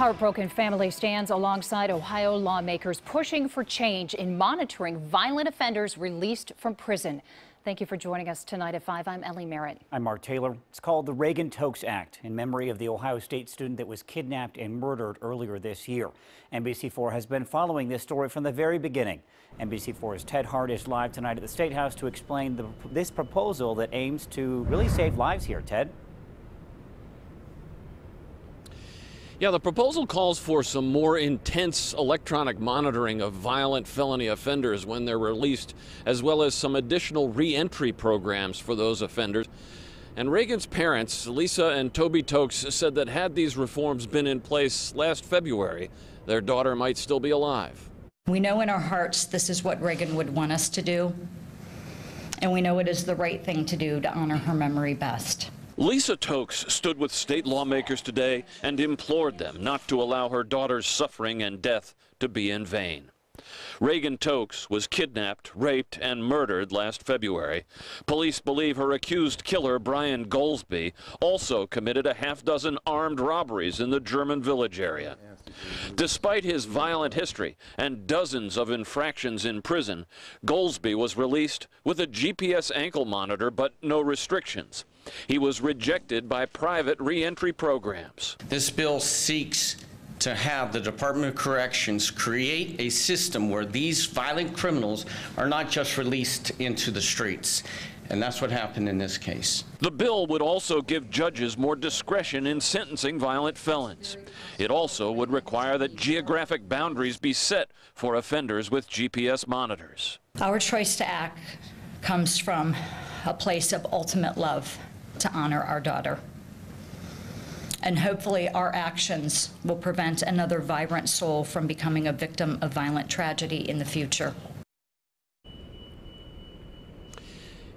heartbroken family stands alongside Ohio lawmakers pushing for change in monitoring violent offenders released from prison. Thank you for joining us tonight at 5. I'm Ellie Merritt. I'm Mark Taylor. It's called the Reagan Tokes Act in memory of the Ohio State student that was kidnapped and murdered earlier this year. NBC4 has been following this story from the very beginning. NBC4's Ted Hart is live tonight at the Statehouse to explain this proposal that aims to really save lives here. Ted? Yeah, the proposal calls for some more intense electronic monitoring of violent felony offenders when they're released, as well as some additional re-entry programs for those offenders. And Reagan's parents, Lisa and Toby Tokes, said that had these reforms been in place last February, their daughter might still be alive. We know in our hearts this is what Reagan would want us to do, and we know it is the right thing to do to honor her memory best. Lisa Tokes stood with state lawmakers today and implored them not to allow her daughter's suffering and death to be in vain. Reagan Tokes was kidnapped, raped, and murdered last February. Police believe her accused killer, Brian Goldsby, also committed a half-dozen armed robberies in the German Village area. Despite his violent history and dozens of infractions in prison, Goldsby was released with a GPS ankle monitor but no restrictions. He was rejected by private re-entry programs. This bill seeks to have the Department of Corrections create a system where these violent criminals are not just released into the streets. And that's what happened in this case. The bill would also give judges more discretion in sentencing violent felons. It also would require that geographic boundaries be set for offenders with GPS monitors. Our choice to act comes from a place of ultimate love to honor our daughter. And hopefully our actions will prevent another vibrant soul from becoming a victim of violent tragedy in the future.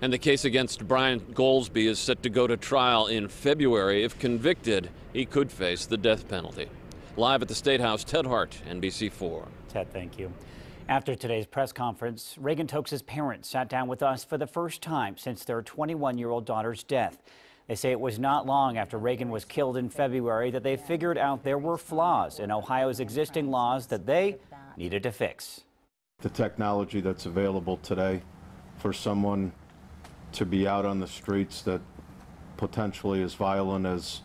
And the case against Brian Goldsby is set to go to trial in February. If convicted, he could face the death penalty. Live at the Statehouse, Ted Hart, NBC4. Ted, thank you. After today's press conference, Reagan Tokes' parents sat down with us for the first time since their 21-year-old daughter's death. They say it was not long after Reagan was killed in February that they figured out there were flaws in Ohio's existing laws that they needed to fix. The technology that's available today for someone to be out on the streets that potentially as violent as,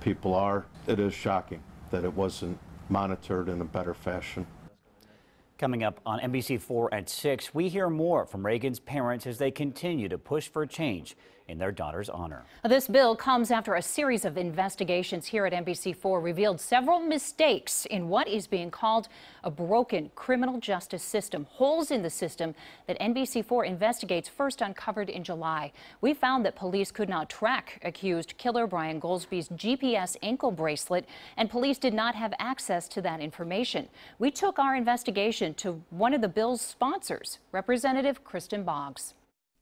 people are, it is shocking that it wasn't monitored in a better fashion. Coming up on NBC4 at 6, we hear more from Reagan's parents as they continue to push for change in their daughter's honor. This bill comes after a series of investigations here at NBC4 revealed several mistakes in what is being called a broken criminal justice system. Holes in the system that NBC4 investigates first uncovered in July. We found that police could not track accused killer Brian Goldsby's GPS ankle bracelet, and police did not have access to that information. We took our investigation to one of the bill's sponsors, Representative Kristen Boggs.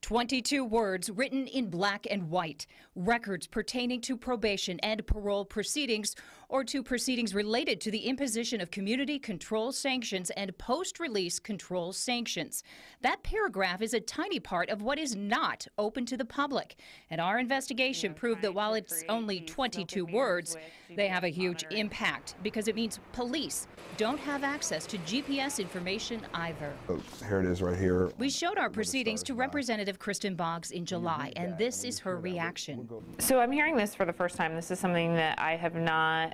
22 words written in black and white, records pertaining to probation and parole proceedings or to proceedings related to the imposition of community control sanctions and post-release control sanctions. That paragraph is a tiny part of what is not open to the public. And our investigation proved that while it's only 22 words, they have a huge impact because it means police don't have access to GPS information either. Oh, here it is right here. We showed our proceedings to Representative Kristen Boggs in July, and this is her reaction. So I'm hearing this for the first time. This is something that I have not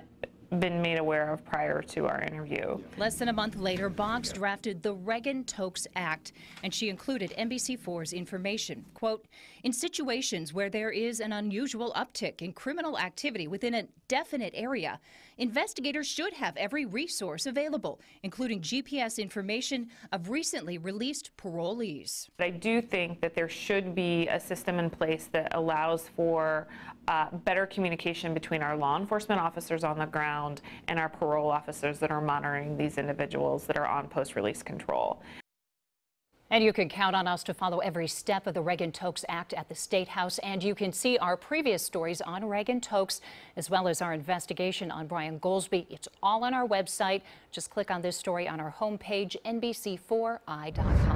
been made aware of prior to our interview. Less than a month later, Boggs drafted the Reagan Tokes Act, and she included NBC4's information. Quote, in situations where there is an unusual uptick in criminal activity within a definite area, investigators should have every resource available, including GPS information of recently released parolees. I do think that there should be a system in place that allows for better communication between our law enforcement officers on the ground and our parole officers that are monitoring these individuals that are on post-release control. And you can count on us to follow every step of the Reagan Tokes Act at the Statehouse. And you can see our previous stories on Reagan Tokes, as well as our investigation on Brian Goldsby. It's all on our website. Just click on this story on our homepage, NBC4i.com.